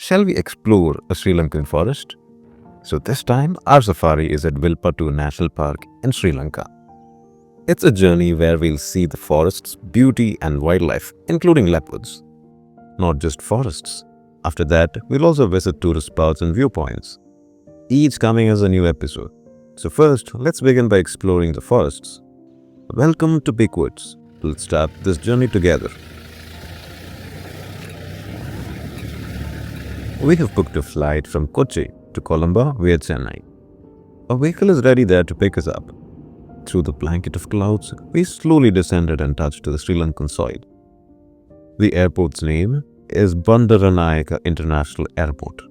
Shall we explore a Sri Lankan forest? So this time our safari is at Wilpattu National Park in Sri Lanka. It's a journey where we'll see the forest's beauty and wildlife, including leopards. Not just forests. After that, we'll also visit tourist spots and viewpoints, each coming as a new episode. So first, let's begin by exploring the forests. Welcome to Big Woods. Let's start this journey together. We have booked a flight from Kochi to Colombo via Chennai. A vehicle is ready there to pick us up. Through the blanket of clouds, we slowly descended and touched the Sri Lankan soil. The airport's name is Bandaranayake International Airport.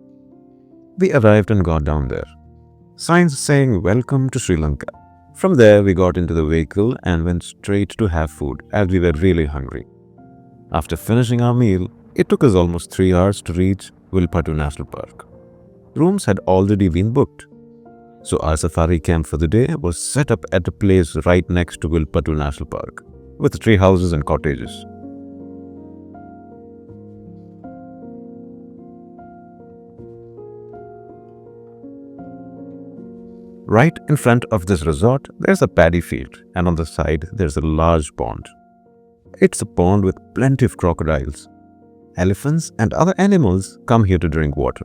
We arrived and got down there. Signs saying welcome to Sri Lanka. From there, we got into the vehicle and went straight to have food as we were really hungry. After finishing our meal, it took us almost 3 hours to reach Wilpattu National Park. Rooms had already been booked. So our safari camp for the day was set up at a place right next to Wilpattu National Park, with tree houses and cottages. Right in front of this resort, there's a paddy field, and on the side, there's a large pond. It's a pond with plenty of crocodiles. Elephants and other animals come here to drink water.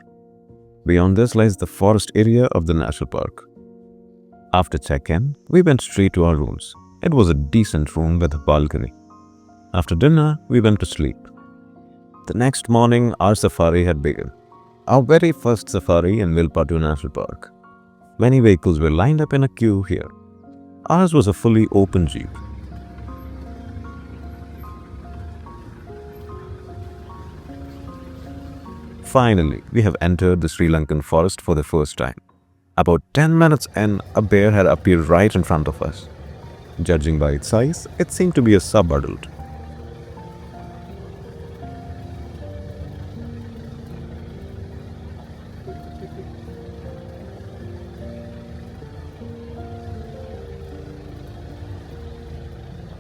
Beyond this lies the forest area of the national park. After check-in, we went straight to our rooms. It was a decent room with a balcony. After dinner, we went to sleep. The next morning, our safari had begun. Our very first safari in Wilpattu National Park. Many vehicles were lined up in a queue here. Ours was a fully open jeep. Finally, we have entered the Sri Lankan forest for the first time. About 10 minutes in, a bear had appeared right in front of us. Judging by its size, it seemed to be a sub-adult.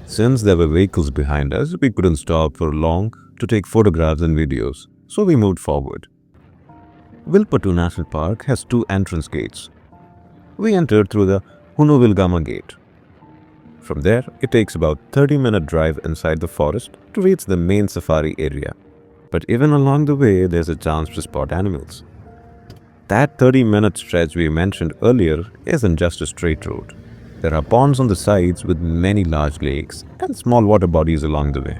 Since there were vehicles behind us, we couldn't stop for long to take photographs and videos, so we moved forward. Wilpattu National Park has 2 entrance gates. We entered through the Hunuvilgama gate. From there, it takes about 30-minute drive inside the forest to reach the main safari area. But even along the way, there's a chance to spot animals. That 30-minute stretch we mentioned earlier isn't just a straight road. There are ponds on the sides with many large lakes and small water bodies along the way.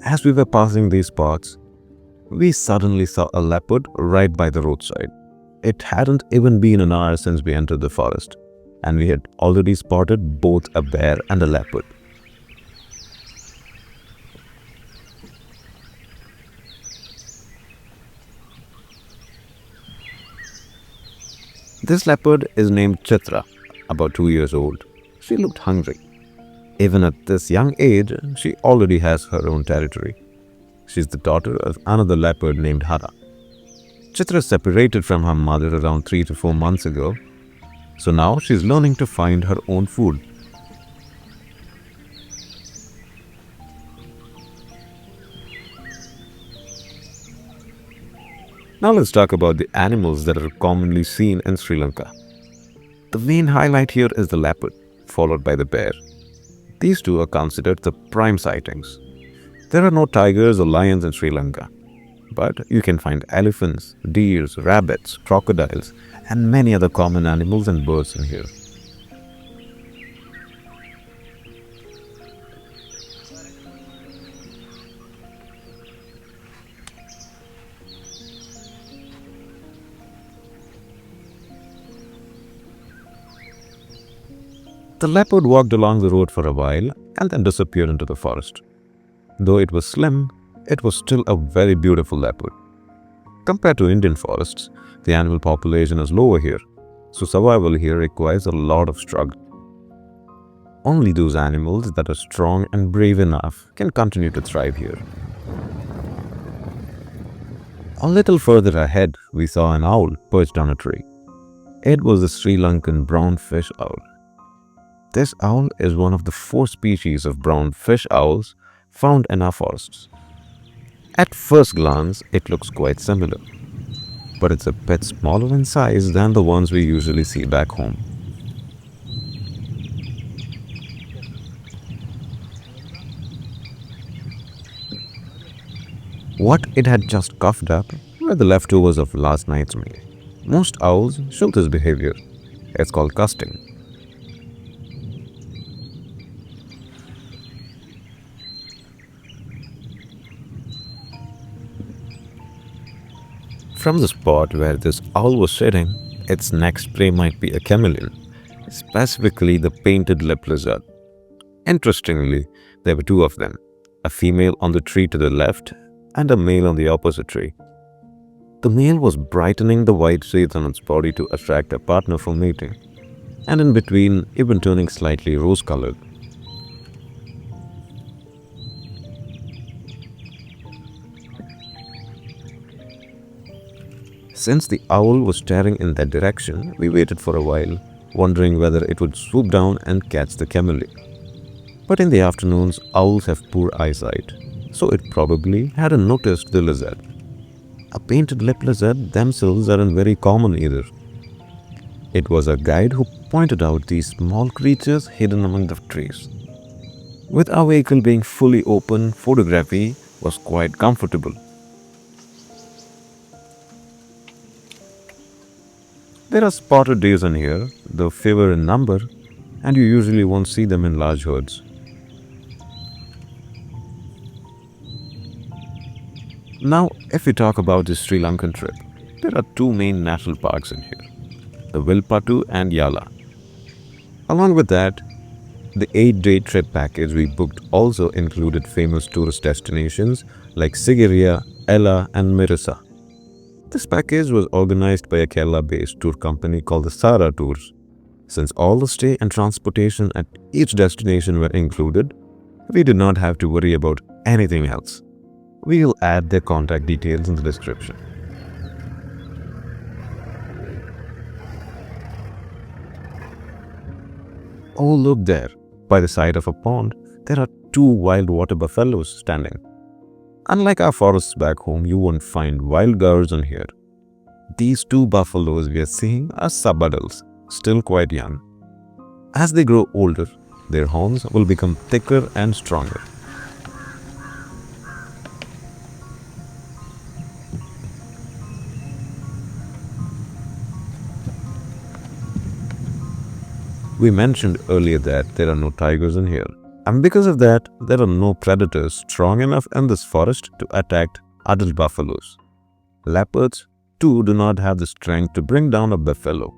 As we were passing these spots, we suddenly saw a leopard right by the roadside. It hadn't even been an hour since we entered the forest, and we had already spotted both a bear and a leopard. This leopard is named Chitra, about 2 years old. She looked hungry. Even at this young age, she already has her own territory. She's the daughter of another leopard named Zahra. Chitra separated from her mother around 3 to 4 months ago, so now she's learning to find her own food. Now let's talk about the animals that are commonly seen in Sri Lanka. The main highlight here is the leopard, followed by the bear. These two are considered the prime sightings. There are no tigers or lions in Sri Lanka, but you can find elephants, deers, rabbits, crocodiles, and many other common animals and birds in here. The leopard walked along the road for a while and then disappeared into the forest. Though it was slim, it was still a very beautiful leopard. Compared to Indian forests, the animal population is lower here, so survival here requires a lot of struggle. Only those animals that are strong and brave enough can continue to thrive here. A little further ahead, we saw an owl perched on a tree. It was the Sri Lankan brown fish owl. This owl is one of the 4 species of brown fish owls found in our forests. At first glance, it looks quite similar, but it's a bit smaller in size than the ones we usually see back home. What it had just coughed up were the leftovers of last night's meal. Most owls show this behavior. It's called casting. From the spot where this owl was sitting, its next prey might be a chameleon, specifically the painted lip lizard. Interestingly, there were 2 of them, a female on the tree to the left and a male on the opposite tree. The male was brightening the white sheath on its body to attract a partner for mating, and in between, even turning slightly rose-colored. Since the owl was staring in that direction, we waited for a while, wondering whether it would swoop down and catch the chameleon. But in the afternoons, owls have poor eyesight, so it probably hadn't noticed the lizard. A painted lip lizard themselves aren't very common either. It was a guide who pointed out these small creatures hidden among the trees. With our vehicle being fully open, photography was quite comfortable. There are spotted deers in here, though fewer in number, and you usually won't see them in large herds. Now, if we talk about this Sri Lankan trip, there are 2 main national parks in here, the Wilpattu and Nella. Along with that, the 8-day trip package we booked also included famous tourist destinations like Sigiriya, Ella and Mirissa. This package was organized by a Kerala-based tour company called the Zahra Tours. Since all the stay and transportation at each destination were included, we did not have to worry about anything else. We'll add their contact details in the description. Oh, look there. By the side of a pond, there are 2 wild water buffaloes standing. Unlike our forests back home, you won't find wild girls in here. These 2 buffaloes we are seeing are sub-adults, still quite young. As they grow older, their horns will become thicker and stronger. We mentioned earlier that there are no tigers in here, and because of that, there are no predators strong enough in this forest to attack adult buffaloes. Leopards, too, do not have the strength to bring down a buffalo.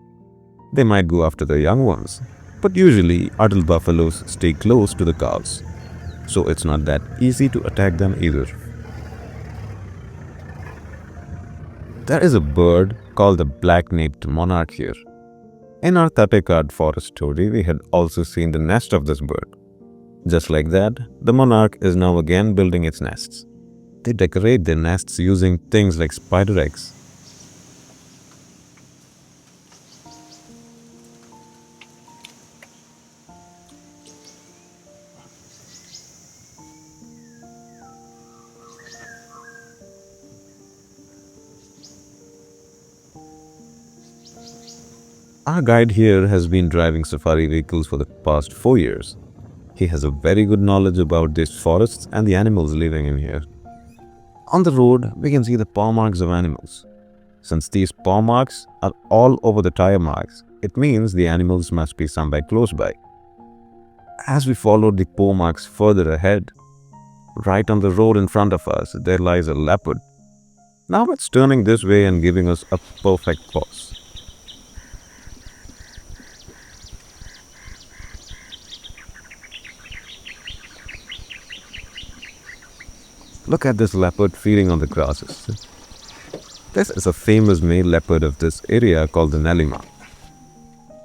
They might go after the young ones, but usually adult buffaloes stay close to the calves, so it's not that easy to attack them either. There is a bird called the black-naped monarch here. In our Tatekad forest story, we had also seen the nest of this bird. Just like that, the monarch is now again building its nests. They decorate their nests using things like spider eggs. Our guide here has been driving safari vehicles for the past 4 years. He has a very good knowledge about these forests and the animals living in here. On the road, we can see the paw marks of animals. Since these paw marks are all over the tire marks, it means the animals must be somewhere close by. As we follow the paw marks further ahead, right on the road in front of us, there lies a leopard. Now it's turning this way and giving us a perfect pause. Look at this leopard feeding on the grasses. This is a famous male leopard of this area called the Nella.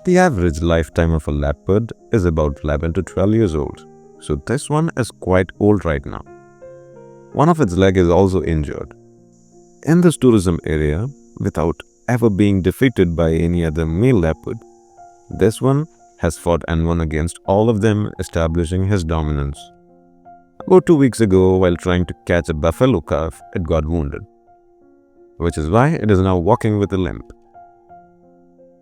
The average lifetime of a leopard is about 11 to 12 years old, so this one is quite old right now. One of its legs is also injured. In this tourism area, without ever being defeated by any other male leopard, this one has fought and won against all of them, establishing his dominance. About 2 weeks ago, while trying to catch a buffalo calf, it got wounded, which is why it is now walking with a limp.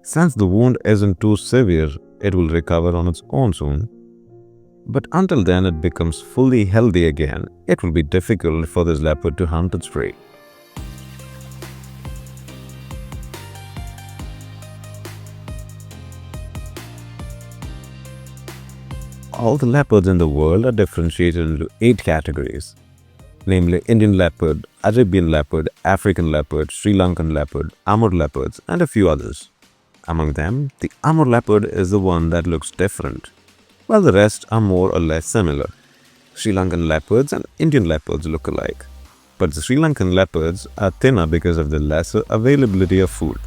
Since the wound isn't too severe, it will recover on its own soon. But until then it becomes fully healthy again, it will be difficult for this leopard to hunt its prey. All the leopards in the world are differentiated into 8 categories, namely Indian leopard, Arabian leopard, African leopard, Sri Lankan leopard, Amur leopards, and a few others. Among them, the Amur leopard is the one that looks different, while the rest are more or less similar. Sri Lankan leopards and Indian leopards look alike, but the Sri Lankan leopards are thinner because of the lesser availability of food.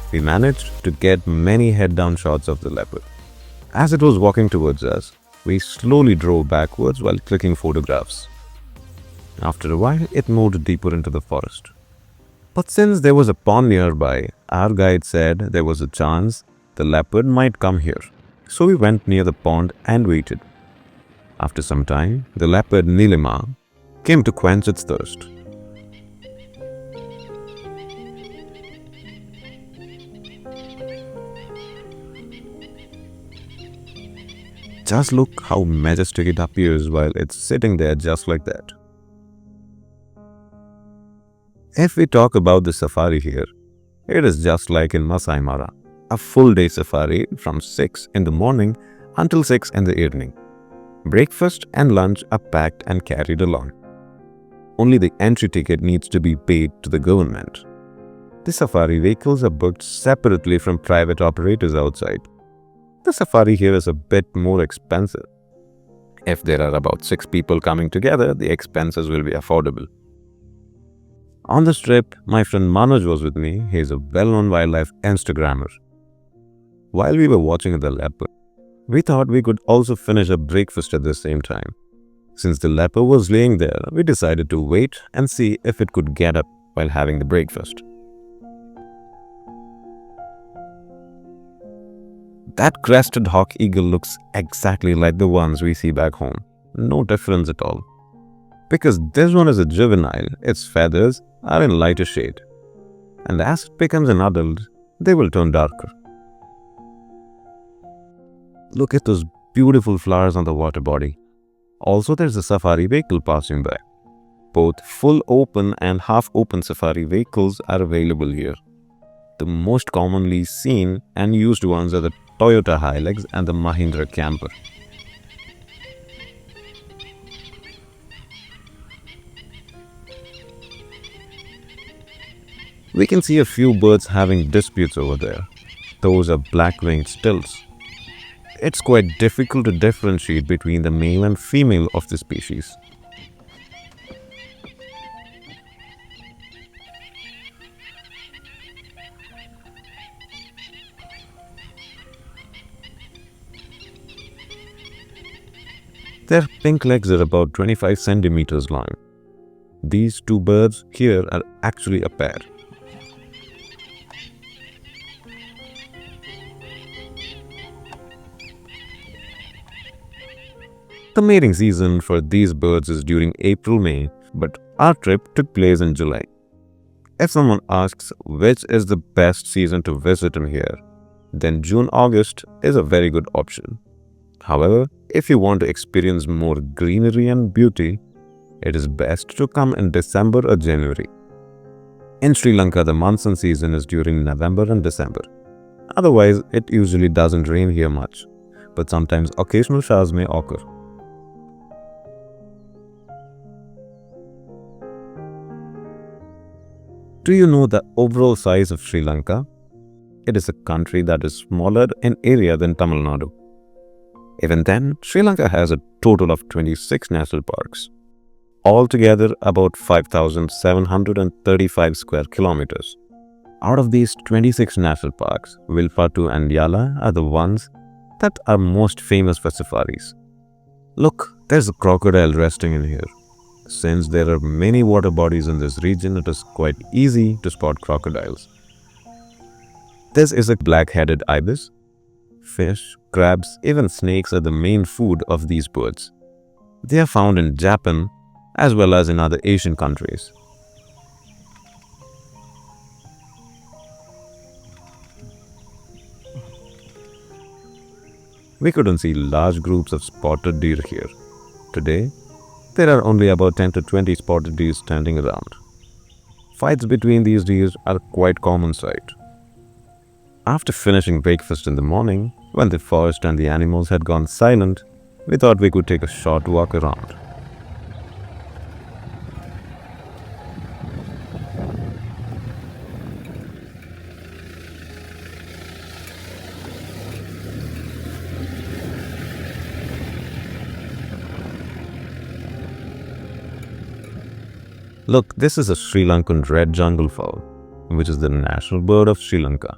We managed to get many head-down shots of the leopard. As it was walking towards us, we slowly drove backwards while clicking photographs. After a while, it moved deeper into the forest. But since there was a pond nearby, our guide said there was a chance the leopard might come here. So we went near the pond and waited. After some time, the leopard Nilima came to quench its thirst. Just look how majestic it appears while it's sitting there just like that. If we talk about the safari here, it is just like in Masai Mara, a full day safari from 6 in the morning until 6 in the evening. Breakfast and lunch are packed and carried along. Only the entry ticket needs to be paid to the government. The safari vehicles are booked separately from private operators outside. The safari here is a bit more expensive. If there are about 6 people coming together, the expenses will be affordable. On this trip, my friend Manoj was with me. He is a well-known wildlife Instagrammer. While we were watching the leopard, we thought we could also finish a breakfast at the same time. Since the leopard was laying there, we decided to wait and see if it could get up while having the breakfast. That crested hawk eagle looks exactly like the ones we see back home. No difference at all. Because this one is a juvenile, its feathers are in lighter shade. And as it becomes an adult, they will turn darker. Look at those beautiful flowers on the water body. Also, there's a safari vehicle passing by. Both full open and half open safari vehicles are available here. The most commonly seen and used ones are the Toyota Hilux and the Mahindra Camper. We can see a few birds having disputes over there. Those are black-winged stilts. It's quite difficult to differentiate between the male and female of the species. Their pink legs are about 25 centimeters long. These 2 birds here are actually a pair. The mating season for these birds is during April-May, but our trip took place in July. If someone asks which is the best season to visit in here, then June-August is a very good option. However, if you want to experience more greenery and beauty, it is best to come in December or January. In Sri Lanka, the monsoon season is during November and December. Otherwise, it usually doesn't rain here much, but sometimes occasional showers may occur. Do you know the overall size of Sri Lanka? It is a country that is smaller in area than Tamil Nadu. Even then, Sri Lanka has a total of 26 national parks, altogether about 5,735 square kilometers. Out of these 26 national parks, Wilpattu and Nella are the ones that are most famous for safaris. Look There's a crocodile resting in here. Since there are many water bodies in this region, it is quite easy to spot crocodiles. This is a black-headed ibis. Fish, crabs, even snakes are the main food of these birds. They are found in Japan as well as in other Asian countries. We couldn't see large groups of spotted deer here. Today, there are only about 10 to 20 spotted deer standing around. Fights between these deer are quite common sight. After finishing breakfast in the morning, when the forest and the animals had gone silent, we thought we could take a short walk around. Look, this is a Sri Lankan red jungle fowl, which is the national bird of Sri Lanka.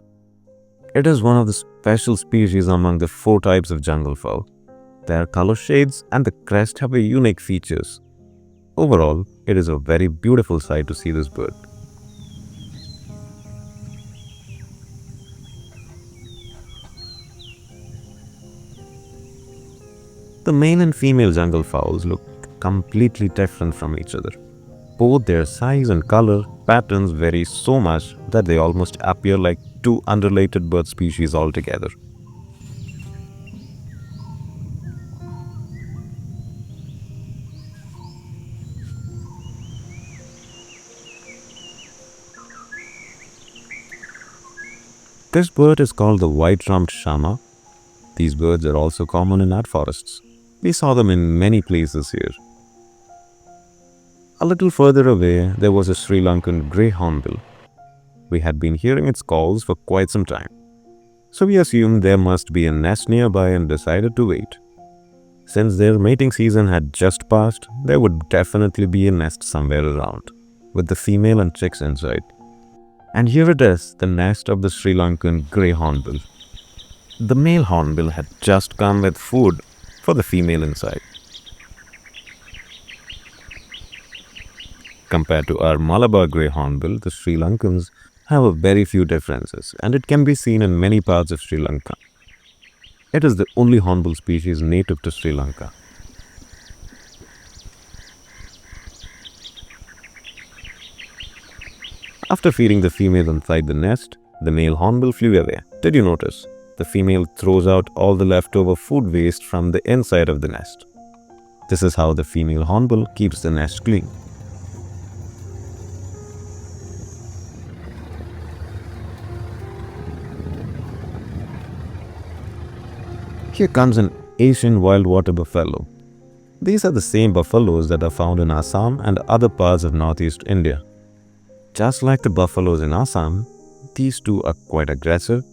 It is one of the special species among the 4 types of jungle fowl. Their color shades and the crest have a unique features. Overall, it is a very beautiful sight to see this bird. The male and female jungle fowls look completely different from each other. Both their size and color patterns vary so much that they almost appear like 2 unrelated bird species altogether. This bird is called the white-rumped shama. These birds are also common in our forests. We saw them in many places here. A little further away, there was a Sri Lankan grey hornbill. We had been hearing its calls for quite some time, so we assumed there must be a nest nearby and decided to wait. Since their mating season had just passed, there would definitely be a nest somewhere around, with the female and chicks inside. And here it is, the nest of the Sri Lankan grey hornbill. The male hornbill had just come with food for the female inside. Compared to our Malabar grey hornbill, the Sri Lankans have a very few differences, and it can be seen in many parts of Sri Lanka. It is the only hornbill species native to Sri Lanka. After feeding the female inside the nest, the male hornbill flew away. Did you notice? The female throws out all the leftover food waste from the inside of the nest. This is how the female hornbill keeps the nest clean. Here comes an Asian wild water buffalo. These are the same buffaloes that are found in Assam and other parts of northeast India. Just like the buffaloes in Assam, these two are quite aggressive,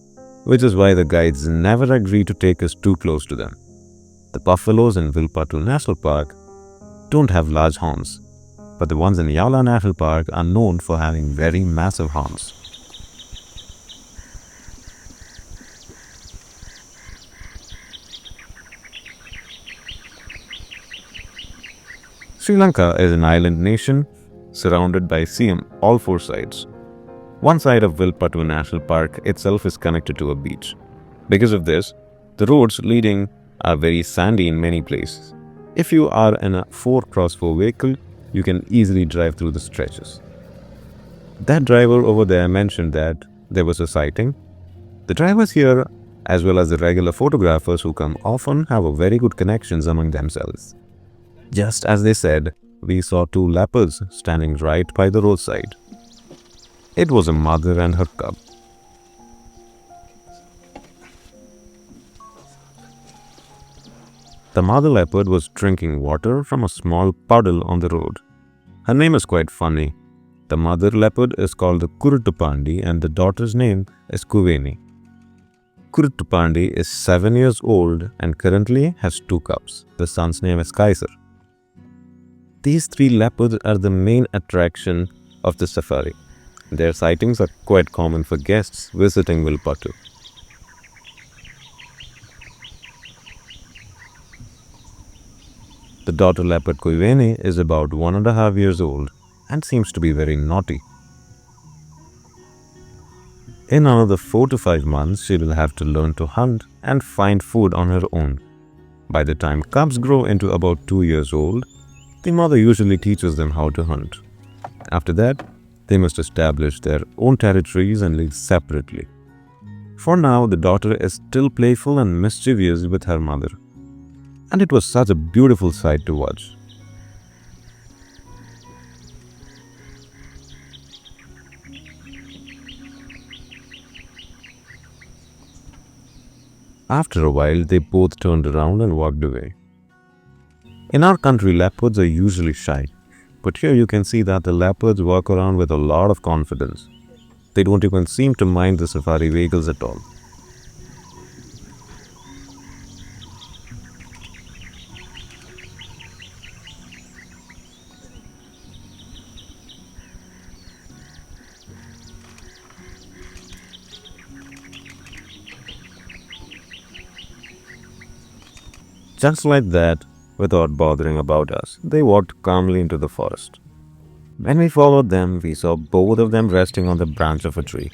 which is why the guides never agree to take us too close to them. The buffaloes in Wilpattu National Park don't have large horns, but the ones in Yala National Park are known for having very massive horns. Sri Lanka is an island nation surrounded by sea on all 4 sides. One side of Wilpattu National Park itself is connected to a beach. Because of this, the roads leading are very sandy in many places. If you are in a 4x4 vehicle, you can easily drive through the stretches. That driver over there mentioned that there was a sighting. The drivers here, as well as the regular photographers who come often, have a very good connections among themselves. Just as they said, we saw 2 leopards standing right by the roadside. It was a mother and her cub. The mother leopard was drinking water from a small puddle on the road. Her name is quite funny. The mother leopard is called the Kuruttupandi and the daughter's name is Kuveni. Kuruttupandi is 7 years old and currently has 2 cubs. The son's name is Kaiser. These 3 leopards are the main attraction of the safari. Their sightings are quite common for guests visiting Wilpattu. The daughter leopard Kuivene is about 1.5 years old and seems to be very naughty. In another 4 to 5 months, she will have to learn to hunt and find food on her own. By the time cubs grow into about 2 years old, the mother usually teaches them how to hunt. After that, they must establish their own territories and live separately. For now, the daughter is still playful and mischievous with her mother. And it was such a beautiful sight to watch. After a while, they both turned around and walked away. In our country, leopards are usually shy, but here you can see that the leopards walk around with a lot of confidence. They don't even seem to mind the safari vehicles at all. Just like that, without bothering about us, they walked calmly into the forest. When we followed them, we saw both of them resting on the branch of a tree.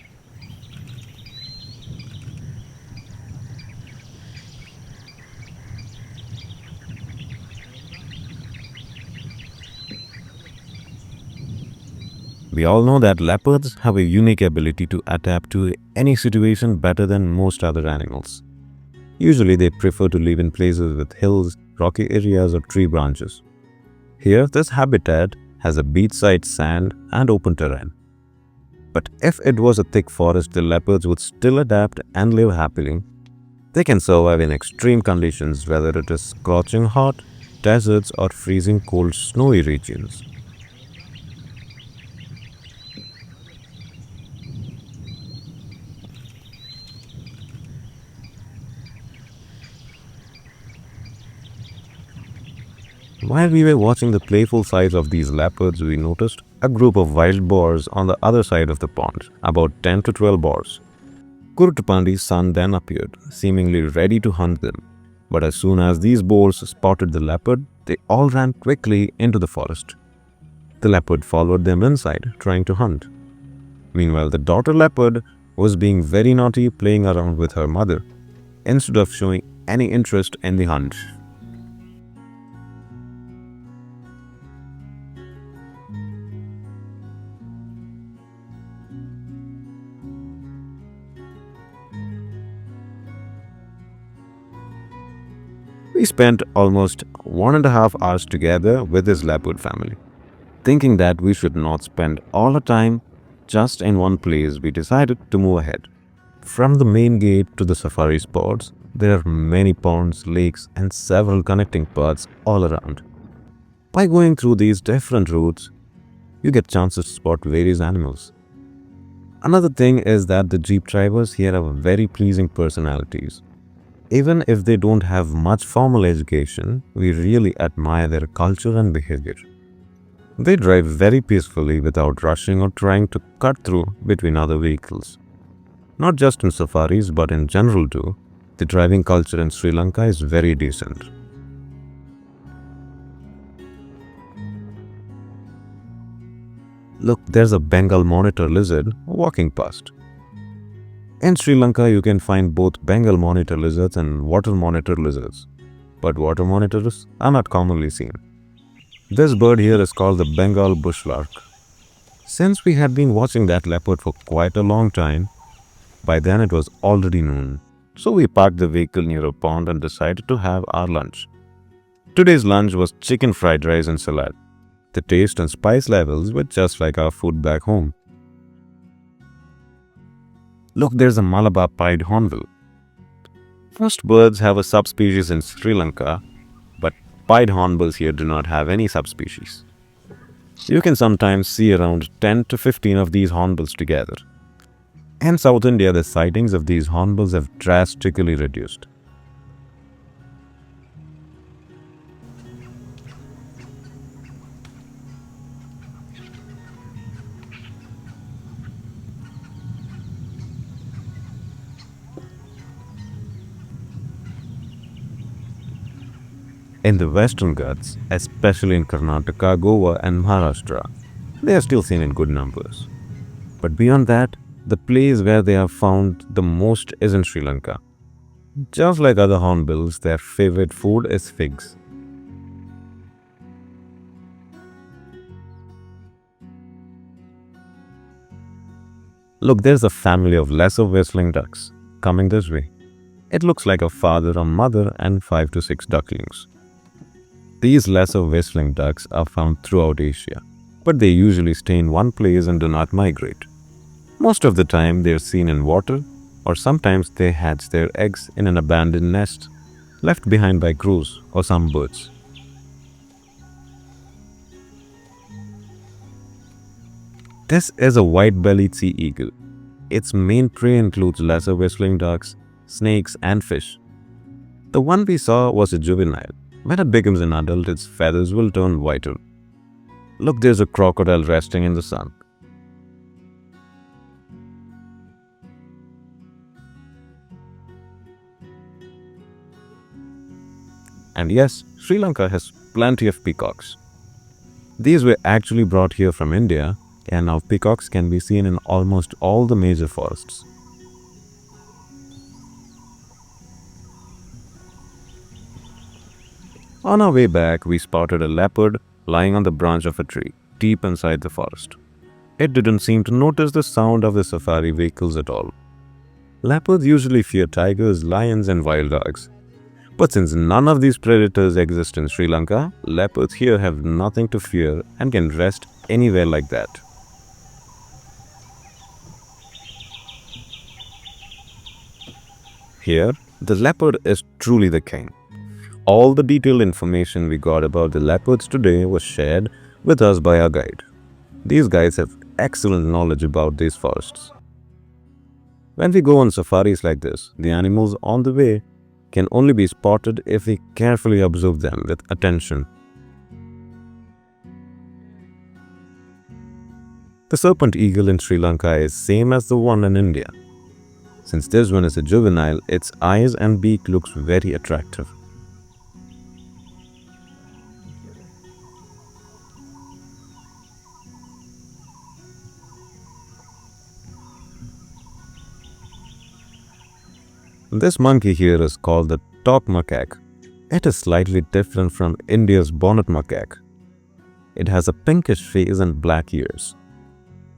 We all know that leopards have a unique ability to adapt to any situation better than most other animals. Usually, they prefer to live in places with hills, rocky areas, or tree branches. Here, this habitat has a beachside sand and open terrain. But if it was a thick forest, the leopards would still adapt and live happily. They can survive in extreme conditions, whether it is scorching hot, deserts, or freezing cold snowy regions. While we were watching the playful sides of these leopards, we noticed a group of wild boars on the other side of the pond, about 10 to 12 boars. Kurtupandi's son then appeared, seemingly ready to hunt them. But as soon as these boars spotted the leopard, they all ran quickly into the forest. The leopard followed them inside, trying to hunt. Meanwhile, the daughter leopard was being very naughty, playing around with her mother, instead of showing any interest in the hunt. We spent almost 1.5 hours together with his leopard family. Thinking that we should not spend all our time just in one place, we decided to move ahead. From the main gate to the safari spots, there are many ponds, lakes, and several connecting paths all around. By going through these different routes, you get chances to spot various animals. Another thing is that the jeep drivers here have very pleasing personalities. Even if they don't have much formal education, we really admire their culture and behavior. They drive very peacefully without rushing or trying to cut through between other vehicles. Not just in safaris but in general too, the driving culture in Sri Lanka is very decent. Look, there's a Bengal monitor lizard walking past. In Sri Lanka, you can find both Bengal monitor lizards and water monitor lizards, but water monitors are not commonly seen. This bird here is called the Bengal bushlark. Since we had been watching that leopard for quite a long time, by then it was already noon. So we parked the vehicle near a pond and decided to have our lunch. Today's lunch was chicken fried rice and salad. The taste and spice levels were just like our food back home. Look, there's a Malabar pied hornbill. Most birds have a subspecies in Sri Lanka, but pied hornbills here do not have any subspecies. You can sometimes see around 10 to 15 of these hornbills together. In South India, the sightings of these hornbills have drastically reduced. In the Western Ghats, especially in Karnataka, Goa, and Maharashtra, they are still seen in good numbers. But beyond that, the place where they are found the most is in Sri Lanka. Just like other hornbills, their favorite food is figs. Look, there's a family of lesser whistling ducks coming this way. It looks like a father, a mother, and 5 to 6 ducklings. These lesser whistling ducks are found throughout Asia, but they usually stay in one place and do not migrate. Most of the time, they are seen in water, or sometimes they hatch their eggs in an abandoned nest left behind by crows or some birds. This is a white-bellied sea eagle. Its main prey includes lesser whistling ducks, snakes, and fish. The one we saw was a juvenile. When it becomes an adult, its feathers will turn whiter. Look, there's a crocodile resting in the sun. And yes, Sri Lanka has plenty of peacocks. These were actually brought here from India, and now peacocks can be seen in almost all the major forests. On our way back, we spotted a leopard lying on the branch of a tree, deep inside the forest. It didn't seem to notice the sound of the safari vehicles at all. Leopards usually fear tigers, lions, and wild dogs. But since none of these predators exist in Sri Lanka, leopards here have nothing to fear and can rest anywhere like that. Here, the leopard is truly the king. All the detailed information we got about the leopards today was shared with us by our guide. These guides have excellent knowledge about these forests. When we go on safaris like this, the animals on the way can only be spotted if we carefully observe them with attention. The serpent eagle in Sri Lanka is same as the one in India. Since this one is a juvenile, its eyes and beak looks very attractive. This monkey here is called the top macaque. It is slightly different from India's bonnet macaque. It has a pinkish face and black ears.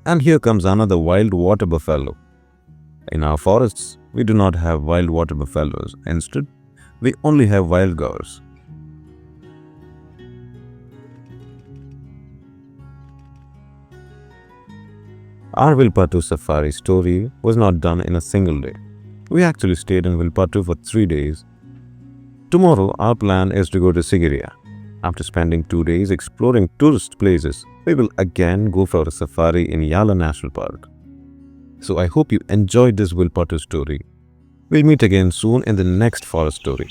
And here comes another wild water buffalo. In our forests, we do not have wild water buffaloes. Instead, we only have wild gaurs. Our Wilpattu safari story was not done in a single day. We actually stayed in Wilpattu for 3 days. Tomorrow, our plan is to go to Sigiriya. After spending 2 days exploring tourist places, we will again go for a safari in Yala National Park. So I hope you enjoyed this Wilpattu story. We'll meet again soon in the next forest story.